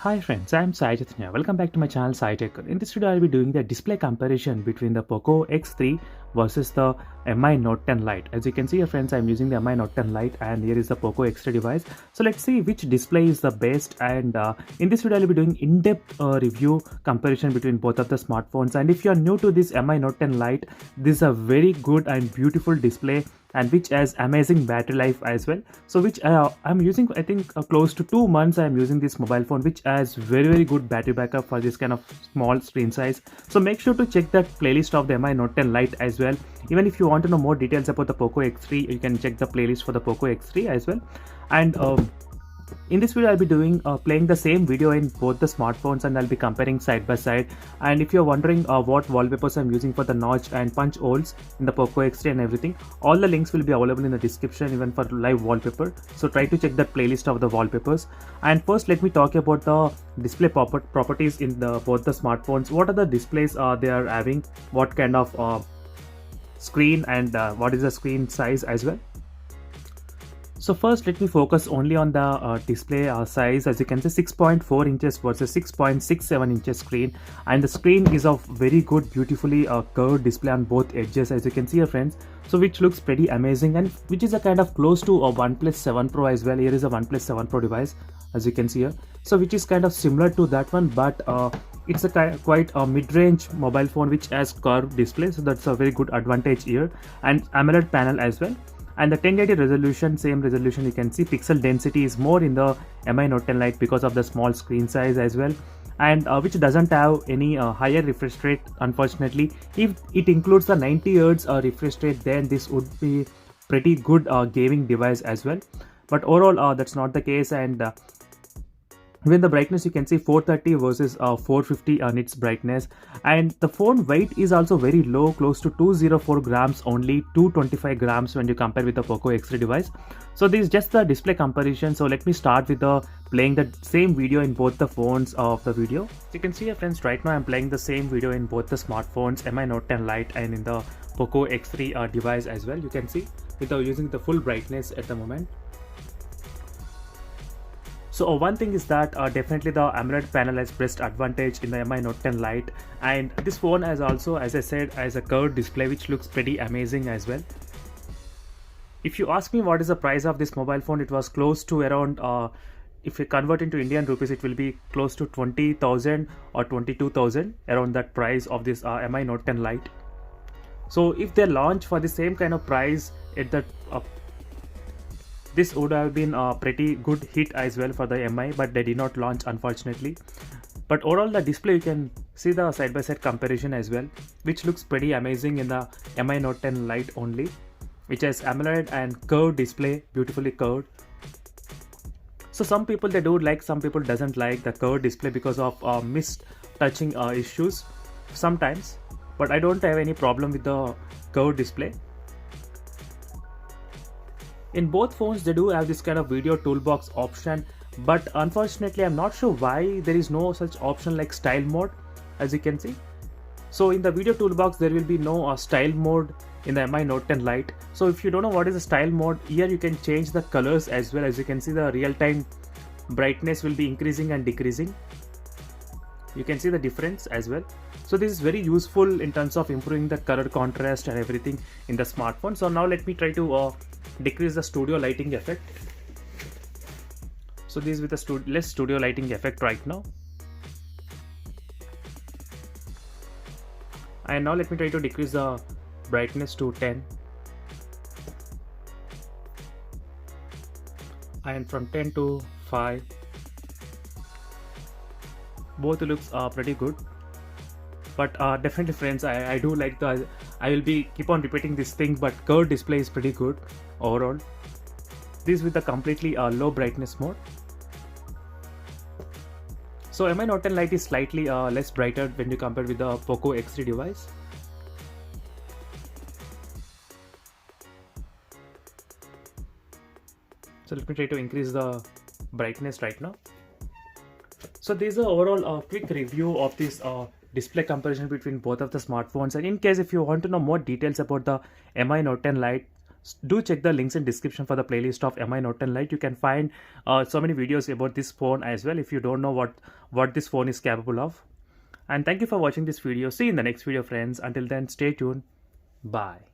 Hi friends, I am Sai Chaitanya. Welcome back to my channel Sai Tech. In this video, I will be doing the display comparison between the POCO X3 versus the Mi Note 10 Lite. As you can see, friends, I am using the Mi Note 10 Lite and here is the POCO X3 device. So let's see which display is the best, and in this video, I will be doing in-depth review comparison between both of the smartphones. And if you are new to this Mi Note 10 Lite, this is a very good and beautiful display and which has amazing battery life as well. So which I'm using, I think close to 2 months I'm using this mobile phone, which has very good battery backup for this kind of small screen size. So make sure to check that playlist of the Mi Note 10 Lite as well. Even if you want to know more details about the POCO X3, you can check the playlist for the POCO X3 as well. And in this video, I'll be doing playing the same video in both the smartphones, and I'll be comparing side by side. And if you're wondering what wallpapers I'm using for the notch and punch holes in the POCO X3 and everything, all the links will be available in the description, even for live wallpaper. So try to check that playlist of the wallpapers. And first, let me talk about the display properties in both the smartphones. What are the displays they are having? What kind of screen, and what is the screen size as well? So first, let me focus only on the display size. As you can see, 6.4 inches versus 6.67 inches screen, and the screen is of very good, beautifully curved display on both edges, as you can see here, friends. So which looks pretty amazing, and which is a kind of close to a OnePlus 7 Pro as well. Here is a OnePlus 7 Pro device, as you can see here. So which is kind of similar to that one, but it's a quite a mid-range mobile phone which has curved display, so that's a very good advantage here. And AMOLED panel as well. And the 1080 resolution, same resolution, you can see pixel density is more in the Mi Note 10 Lite because of the small screen size as well, and which doesn't have any higher refresh rate, unfortunately. If it includes the 90 Hz refresh rate, then this would be pretty good gaming device as well. But overall, that's not the case, and even the brightness, you can see 430 versus 450 on its brightness, and the phone weight is also very low, close to 204 grams, only 225 grams when you compare with the POCO X3 device. So this is just the display comparison. So let me start with playing the same video in both the phones of the video. So you can see here, friends, right now I'm playing the same video in both the smartphones, Mi Note 10 Lite and in the POCO X3 device as well. You can see without using the full brightness at the moment. So one thing is that definitely the AMOLED panel has best advantage in the Mi Note 10 Lite, and this phone has also, as I said, has a curved display which looks pretty amazing as well. If you ask me what is the price of this mobile phone, it was close to around, if you convert into Indian rupees, it will be close to 20,000 or 22,000, around that price of this Mi Note 10 Lite. So if they launch for the same kind of price at that this would have been a pretty good hit as well for the Mi, but they did not launch, unfortunately. But overall, the display, you can see the side-by-side comparison as well, which looks pretty amazing in the Mi Note 10 Lite only, which has AMOLED and curved display, beautifully curved. So some people they do like, some people doesn't like the curved display because of missed touching issues sometimes, but I don't have any problem with the curved display. In both phones, they do have this kind of video toolbox option, but unfortunately, I'm not sure why there is no such option like style mode, as you can see. So in the video toolbox, there will be no style mode in the Mi Note 10 Lite. So if you don't know what is the style mode, here you can change the colors as well. As you can see, the real-time brightness will be increasing and decreasing. You can see the difference as well. So this is very useful in terms of improving the color contrast and everything in the smartphone. So now let me try to decrease the studio lighting effect. So this is with the less studio lighting effect right now. And now let me try to decrease the brightness to 10. And from 10 to 5. Both looks pretty good. But definitely, friends, I do like I will be keep on repeating this thing, but curved display is pretty good overall. This with the completely low brightness mode. So Mi Note 10 Lite is slightly less brighter when you compare with the POCO X3 device. So let me try to increase the brightness right now. So this is the overall quick review of this display comparison between both of the smartphones. And in case if you want to know more details about the Mi Note 10 Lite, Do check the links in description for the playlist of Mi Note 10 Lite. You can find so many videos about this phone as well if you don't know what this phone is capable of. And thank you for watching this video. See you in the next video, friends. Until then, stay tuned. Bye.